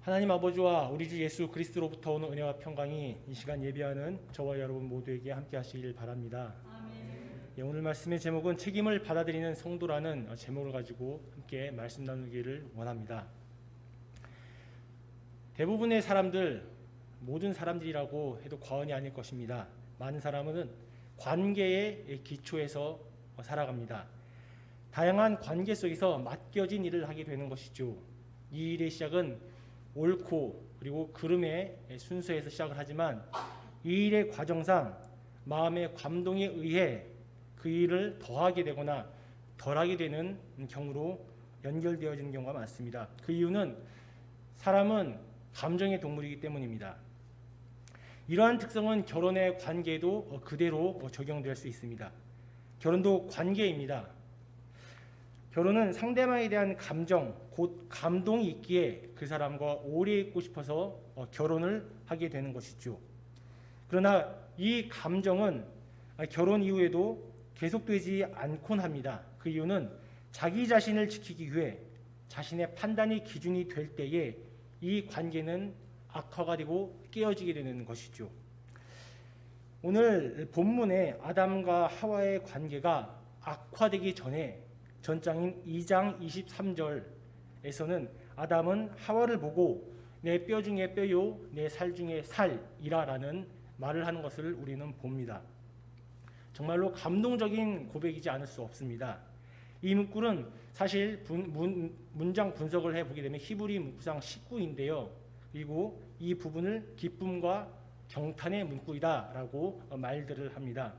하나님 아버지와 우리 주 예수 그리스도로부터 오는 은혜와 평강이 이 시간 예배하는 저와 여러분 모두에게 함께 하시길 바랍니다. 예, 오늘 말씀의 제목은 책임을 받아들이는 성도라는 제목을 가지고 함께 말씀 나누기를 원합니다. 대부분의 사람들, 모든 사람들이라고 해도 과언이 아닐 것입니다. 많은 사람은 관계의 기초에서 살아갑니다. 다양한 관계 속에서 맡겨진 일을 하게 되는 것이죠. 이 일의 시작은 옳고 그리고 그름의 순서에서 시작을 하지만 이 일의 과정상 마음의 감동에 의해 그 일을 더하게 되거나 덜하게 되는 경우로 연결되어지는 경우가 많습니다. 그 이유는 사람은 감정의 동물이기 때문입니다. 이러한 특성은 결혼의 관계에도 그대로 적용될 수 있습니다. 결혼도 관계입니다. 결혼은 상대방에 대한 감정, 곧 감동이 있기에 그 사람과 오래 있고 싶어서 결혼을 하게 되는 것이죠. 그러나 이 감정은 결혼 이후에도 계속되지 않곤 합니다. 그 이유는 자기 자신을 지키기 위해 자신의 판단이 기준이 될 때에 이 관계는 악화가 되고 깨어지게 되는 것이죠. 오늘 본문의 아담과 하와의 관계가 악화되기 전에 전장인 2장 23절에서는 아담은 하와를 보고 내 뼈 중에 뼈요 내 살 중에 살이라 라는 말을 하는 것을 우리는 봅니다. 정말로 감동적인 고백이지 않을 수 없습니다. 이 문구는 사실 문장 분석을 해보게 되면 히브리 문구상 19인데요. 그리고 이 부분을 기쁨과 경탄의 문구이다 라고 말들을 합니다.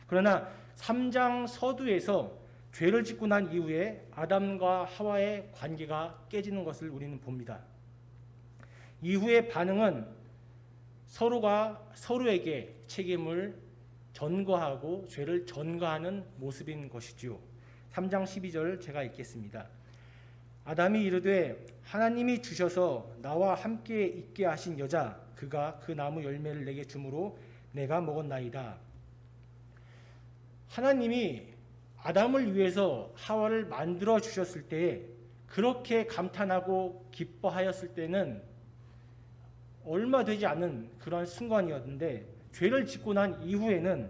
그러나 3장 서두에서 죄를 짓고 난 이후에 아담과 하와의 관계가 깨지는 것을 우리는 봅니다. 이후의 반응은 서로가 서로에게 책임을 전가하고 죄를 전가하는 모습인 것이지요. 3장 12절 제가 읽겠습니다. 아담이 이르되 하나님이 주셔서 나와 함께 있게 하신 여자 그가 그 나무 열매를 내게 주므로 내가 먹었나이다. 하나님이 아담을 위해서 하와를 만들어 주셨을 때에 그렇게 감탄하고 기뻐하였을 때는 얼마 되지 않은 그런 순간이었는데 죄를 짓고 난 이후에는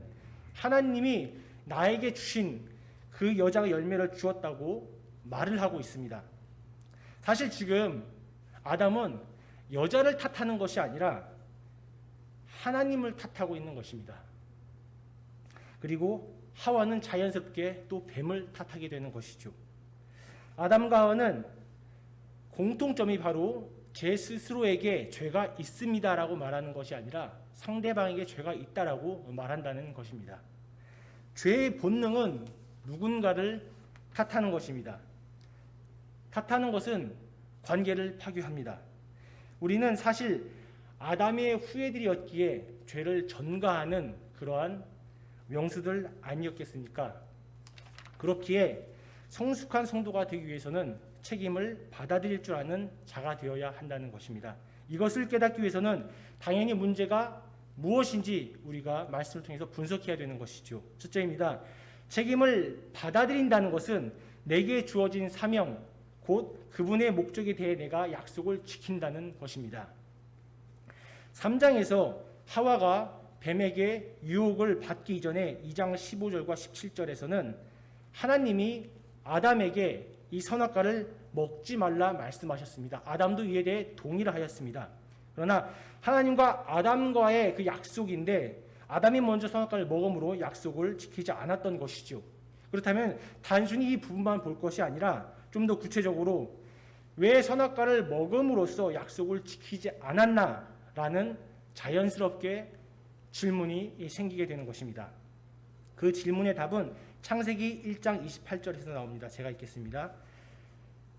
하나님이 나에게 주신 그 여자가 열매를 주었다고 말을 하고 있습니다. 사실 지금 아담은 여자를 탓하는 것이 아니라 하나님을 탓하고 있는 것입니다. 그리고 하와는 자연스럽게 또 뱀을 탓하게 되는 것이죠. 아담과 하와는 공통점이 바로 제 스스로에게 죄가 있습니다라고 말하는 것이 아니라 상대방에게 죄가 있다라고 말한다는 것입니다. 죄의 본능은 누군가를 탓하는 것입니다. 탓하는 것은 관계를 파괴합니다. 우리는 사실 아담의 후예들이었기에 죄를 전가하는 그러한 명수들 아니었겠습니까? 그렇기에 성숙한 성도가 되기 위해서는 책임을 받아들일 줄 아는 자가 되어야 한다는 것입니다. 이것을 깨닫기 위해서는 당연히 문제가 무엇인지 우리가 말씀을 통해서 분석해야 되는 것이죠. 첫째입니다. 책임을 받아들인다는 것은 내게 주어진 사명, 곧 그분의 목적에 대해 내가 약속을 지킨다는 것입니다. 3장에서 하와가 뱀에게 유혹을 받기 이전에 2장 15절과 17절에서는 하나님이 아담에게 이 선악과를 먹지 말라 말씀하셨습니다. 아담도 이에 대해 동의를 하였습니다. 그러나 하나님과 아담과의 그 약속인데 아담이 먼저 선악과를 먹음으로 약속을 지키지 않았던 것이죠. 그렇다면 단순히 이 부분만 볼 것이 아니라 좀 더 구체적으로 왜 선악과를 먹음으로써 약속을 지키지 않았나라는 자연스럽게 질문이 생기게 되는 것입니다. 그 질문의 답은 창세기 1장 28절에서 나옵니다. 제가 읽겠습니다.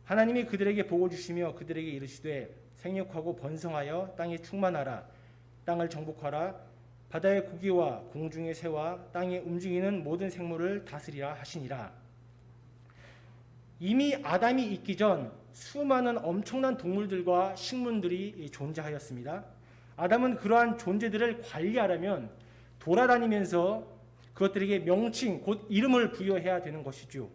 하나님이 그들에게 복을 주시며 그들에게 이르시되 생육하고 번성하여 땅에 충만하라. 땅을 정복하라. 바다의 고기와 공중의 새와 땅에 움직이는 모든 생물을 다스리라 하시니라. 이미 아담이 있기 전 수많은 엄청난 동물들과 식물들이 존재하였습니다. 아담은 그러한 존재들을 관리하려면 돌아다니면서 그것들에게 명칭, 곧 이름을 부여해야 되는 것이죠.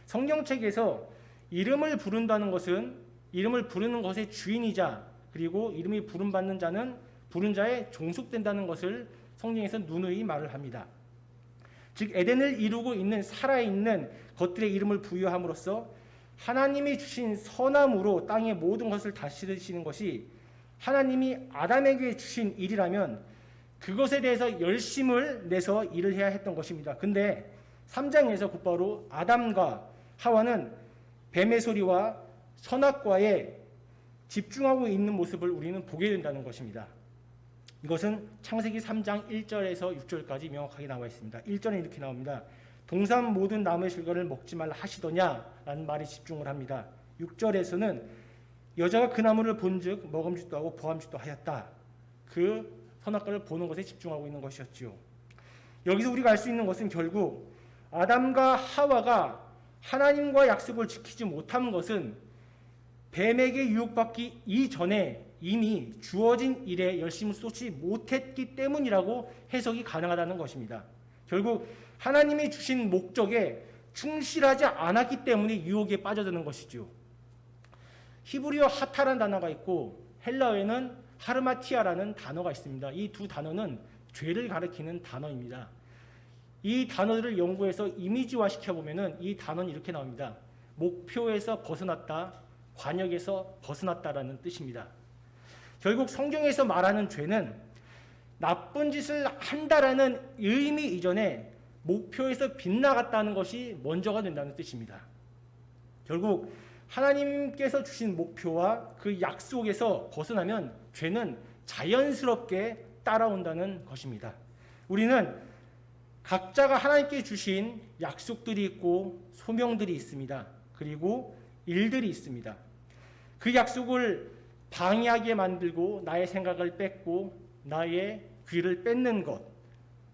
성경책에서 이름을 부른다는 것은 이름을 부르는 것의 주인이자 그리고 이름이 부름받는 자는 부른 자의 종속된다는 것을 성경에서 누누이 말을 합니다. 즉 에덴을 이루고 있는 살아있는 것들의 이름을 부여함으로써 하나님이 주신 선함으로 땅의 모든 것을 다스리시는 것이 하나님이 아담에게 주신 일이라면 그것에 대해서 열심을 내서 일을 해야 했던 것입니다. 근데 3장에서 곧바로 아담과 하와는 뱀의 소리와 선악과에 집중하고 있는 모습을 우리는 보게 된다는 것입니다. 이것은 창세기 3장 1절에서 6절까지 명확하게 나와 있습니다. 1절에 이렇게 나옵니다. 동산 모든 나무의 실과를 먹지 말라 하시더냐라는 말에 집중을 합니다. 6절에서는 여자가 그 나무를 본즉 먹음직도 하고 보암직도 하였다. 그 선악과를 보는 것에 집중하고 있는 것이었지요. 여기서 우리가 알 수 있는 것은 결국 아담과 하와가 하나님과 약속을 지키지 못한 것은 뱀에게 유혹받기 이전에 이미 주어진 일에 열심을 쏟지 못했기 때문이라고 해석이 가능하다는 것입니다. 결국 하나님이 주신 목적에 충실하지 않았기 때문에 유혹에 빠져드는 것이죠. 히브리어 하타라는 단어가 있고 헬라어에는 하르마티아라는 단어가 있습니다. 이 두 단어는 죄를 가리키는 단어입니다. 이 단어들을 연구해서 이미지화 시켜보면 이 단어는 이렇게 나옵니다. 목표에서 벗어났다, 관역에서 벗어났다라는 뜻입니다. 결국 성경에서 말하는 죄는 나쁜 짓을 한다라는 의미 이전에 목표에서 빗나갔다는 것이 먼저가 된다는 뜻입니다. 결국 하나님께서 주신 목표와 그 약속에서 벗어나면 죄는 자연스럽게 따라온다는 것입니다. 우리는 각자가 하나님께 주신 약속들이 있고 소명들이 있습니다. 그리고 일들이 있습니다. 그 약속을 방해하게 만들고 나의 생각을 뺏고 나의 귀를 뺏는 것,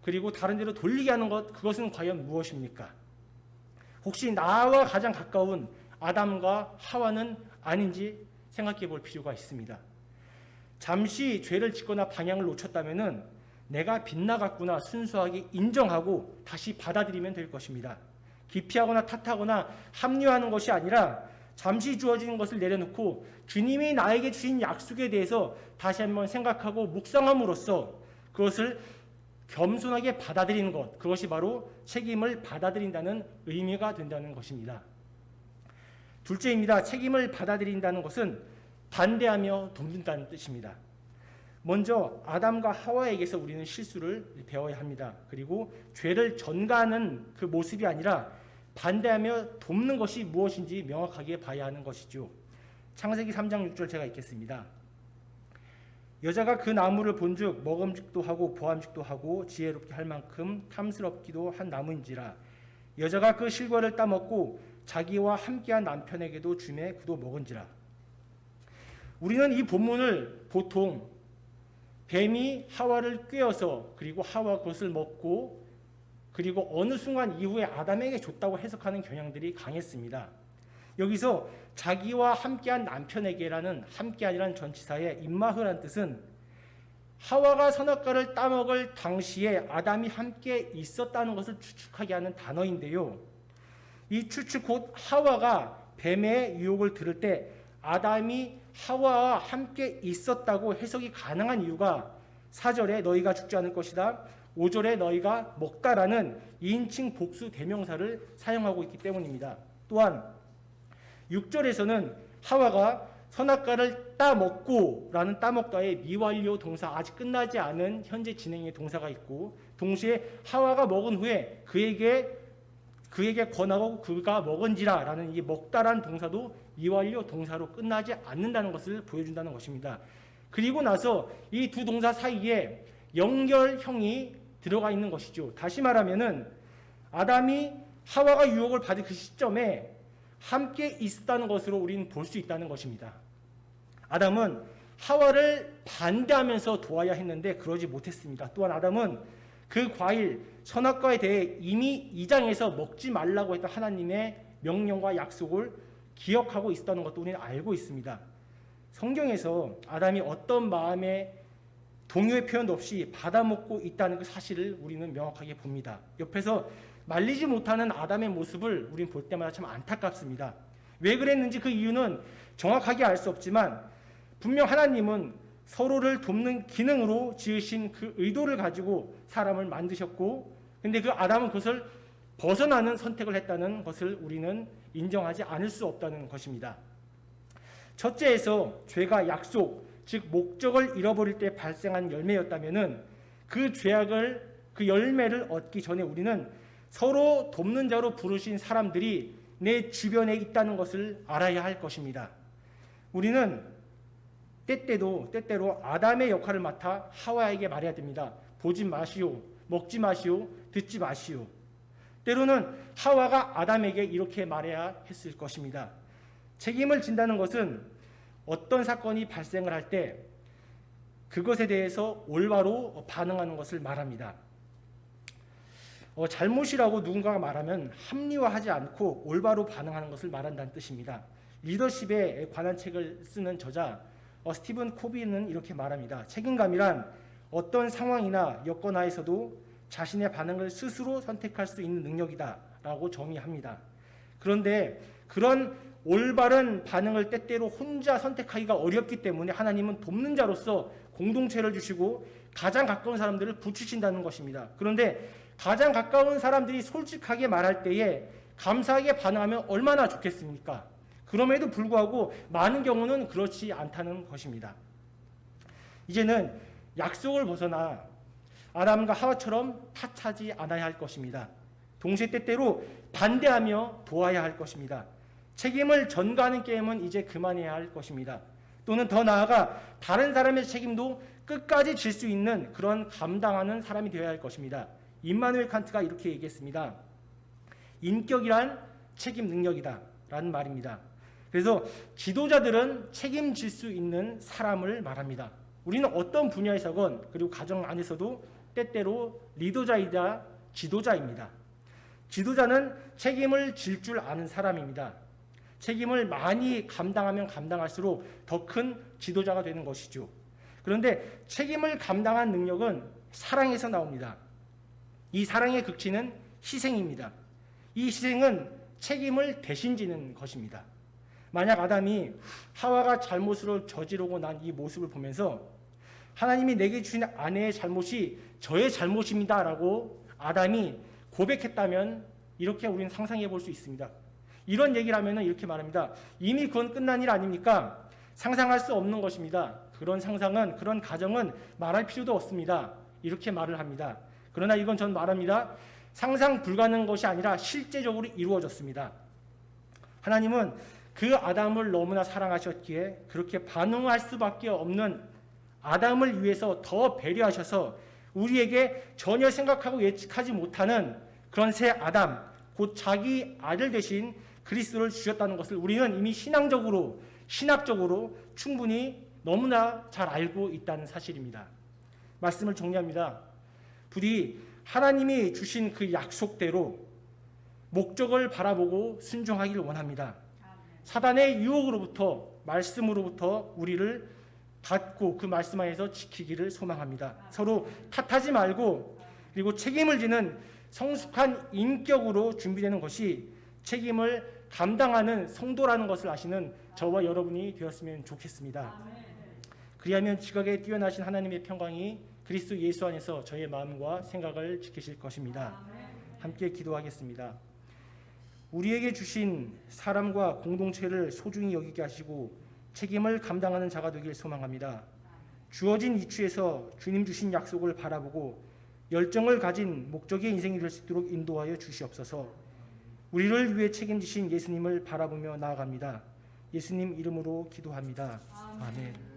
그리고 다른 데로 돌리게 하는 것, 그것은 과연 무엇입니까? 혹시 나와 가장 가까운 아담과 하와는 아닌지 생각해 볼 필요가 있습니다. 잠시 죄를 짓거나 방향을 놓쳤다면 내가 빗나갔구나 순수하게 인정하고 다시 받아들이면 될 것입니다. 기피하거나 탓하거나 합리화하는 것이 아니라 잠시 주어지는 것을 내려놓고 주님이 나에게 주신 약속에 대해서 다시 한번 생각하고 묵상함으로써 그것을 겸손하게 받아들이는 것, 그것이 바로 책임을 받아들인다는 의미가 된다는 것입니다. 둘째입니다. 책임을 받아들인다는 것은 반대하며 돕는다는 뜻입니다. 먼저 아담과 하와에게서 우리는 실수를 배워야 합니다. 그리고 죄를 전가하는 그 모습이 아니라 반대하며 돕는 것이 무엇인지 명확하게 봐야 하는 것이죠. 창세기 3장 6절 제가 읽겠습니다. 여자가 그 나무를 본즉 먹음직도 하고 보암직도 하고 지혜롭게 할 만큼 탐스럽기도 한 나무인지라. 여자가 그 실과를 따먹고 자기와 함께한 남편에게도 주매 그도 먹은지라. 우리는 이 본문을 보통 뱀이 하와를 꿰어서 그리고 하와 그것을 먹고 그리고 어느 순간 이후에 아담에게 줬다고 해석하는 경향들이 강했습니다. 여기서 자기와 함께한 남편에게라는 함께한이라는 전치사의 임마흐라는 뜻은 하와가 선악과를 따먹을 당시에 아담이 함께 있었다는 것을 추측하게 하는 단어인데요. 이 추측 곧 하와가 뱀의 유혹을 들을 때 아담이 하와와 함께 있었다고 해석이 가능한 이유가 4절에 너희가 죽지 않을 것이다, 5절에 너희가 먹다라는 2인칭 복수 대명사를 사용하고 있기 때문입니다. 또한 6절에서는 하와가 선악과를 따먹고 라는 따먹다의 미완료 동사, 아직 끝나지 않은 현재 진행의 동사가 있고 동시에 하와가 먹은 후에 그에게 권하고 그가 먹은지라 라는 이 먹다라는 동사도 미완료 동사로 끝나지 않는다는 것을 보여준다는 것입니다. 그리고 나서 이 두 동사 사이에 연결형이 들어가 있는 것이죠. 다시 말하면은 아담이 하와가 유혹을 받은 그 시점에 함께 있었다는 것으로 우리는 볼 수 있다는 것입니다. 아담은 하와를 반대하면서 도와야 했는데 그러지 못했습니다. 또한 아담은 그 과일 선악과에 대해 이미 2장에서 먹지 말라고 했던 하나님의 명령과 약속을 기억하고 있었다는 것도 우리는 알고 있습니다. 성경에서 아담이 어떤 마음의 동요의 표현도 없이 받아먹고 있다는 그 사실을 우리는 명확하게 봅니다. 옆에서 말리지 못하는 아담의 모습을 우리는 볼 때마다 참 안타깝습니다. 왜 그랬는지 그 이유는 정확하게 알 수 없지만 분명 하나님은 서로를 돕는 기능으로 지으신 그 의도를 가지고 사람을 만드셨고, 근데 그 아담은 그것을 벗어나는 선택을 했다는 것을 우리는 인정하지 않을 수 없다는 것입니다. 첫째에서 죄가 약속, 즉 목적을 잃어버릴 때 발생한 열매였다면은 그 죄악을, 그 열매를 얻기 전에 우리는 서로 돕는 자로 부르신 사람들이 내 주변에 있다는 것을 알아야 할 것입니다. 우리는 때때로 아담의 역할을 맡아 하와에게 말해야 됩니다. 보지 마시오, 먹지 마시오, 듣지 마시오. 때로는 하와가 아담에게 이렇게 말해야 했을 것입니다. 책임을 진다는 것은 어떤 사건이 발생을 할 때 그것에 대해서 올바로 반응하는 것을 말합니다. 잘못이라고 누군가가 말하면 합리화하지 않고 올바로 반응하는 것을 말한다는 뜻입니다. 리더십에 관한 책을 쓰는 저자 스티븐 코비는 이렇게 말합니다. 책임감이란 어떤 상황이나 여건 하에서도 자신의 반응을 스스로 선택할 수 있는 능력이다 라고 정의합니다. 그런데 그런 올바른 반응을 때때로 혼자 선택하기가 어렵기 때문에 하나님은 돕는 자로서 공동체를 주시고 가장 가까운 사람들을 붙이신다는 것입니다. 그런데 가장 가까운 사람들이 솔직하게 말할 때에 감사하게 반응하면 얼마나 좋겠습니까? 그럼에도 불구하고 많은 경우는 그렇지 않다는 것입니다. 이제는 약속을 벗어나 아담과 하와처럼 탓하지 않아야 할 것입니다. 동시에 때때로 반대하며 도와야 할 것입니다. 책임을 전가하는 게임은 이제 그만해야 할 것입니다. 또는 더 나아가 다른 사람의 책임도 끝까지 질 수 있는 그런 감당하는 사람이 되어야 할 것입니다. 임마누엘 칸트가 이렇게 얘기했습니다. 인격이란 책임 능력이다 라는 말입니다. 그래서 지도자들은 책임질 수 있는 사람을 말합니다. 우리는 어떤 분야에서건 그리고 가정 안에서도 때때로 리더자이자 지도자입니다. 지도자는 책임을 질 줄 아는 사람입니다. 책임을 많이 감당하면 감당할수록 더 큰 지도자가 되는 것이죠. 그런데 책임을 감당한 능력은 사랑에서 나옵니다. 이 사랑의 극치는 희생입니다. 이 희생은 책임을 대신 지는 것입니다. 만약 아담이 하와가 잘못을 저지르고 난 이 모습을 보면서 하나님이 내게 주신 아내의 잘못이 저의 잘못입니다 라고 아담이 고백했다면 이렇게 우리는 상상해 볼 수 있습니다. 이런 얘기를 하면 이렇게 말합니다. 이미 그건 끝난 일 아닙니까? 상상할 수 없는 것입니다. 그런 상상은, 그런 가정은 말할 필요도 없습니다. 이렇게 말을 합니다. 그러나 이건 전 말합니다. 상상 불가능한 것이 아니라 실제적으로 이루어졌습니다. 하나님은 그 아담을 너무나 사랑하셨기에 그렇게 반응할 수밖에 없는 아담을 위해서 더 배려하셔서 우리에게 전혀 생각하고 예측하지 못하는 그런 새 아담, 곧 자기 아들 대신 그리스도를 주셨다는 것을 우리는 이미 신학적으로 충분히 너무나 잘 알고 있다는 사실입니다. 말씀을 정리합니다. 부디 하나님이 주신 그 약속대로 목적을 바라보고 순종하기를 원합니다. 사단의 유혹으로부터, 말씀으로부터 우리를 갖고 그 말씀 안에서 지키기를 소망합니다. 서로 탓하지 말고 그리고 책임을 지는 성숙한 인격으로 준비되는 것이 책임을 감당하는 성도라는 것을 아시는 저와 여러분이 되었으면 좋겠습니다. 그리하면 지각에 뛰어나신 하나님의 평강이 그리스도 예수 안에서 저의 마음과 생각을 지키실 것입니다. 함께 기도하겠습니다. 우리에게 주신 사람과 공동체를 소중히 여기게 하시고 책임을 감당하는 자가 되길 소망합니다. 주어진 이치에서 주님 주신 약속을 바라보고 열정을 가진 목적의 인생이 될 수 있도록 인도하여 주시옵소서. 우리를 위해 책임지신 예수님을 바라보며 나아갑니다. 예수님 이름으로 기도합니다. 아멘.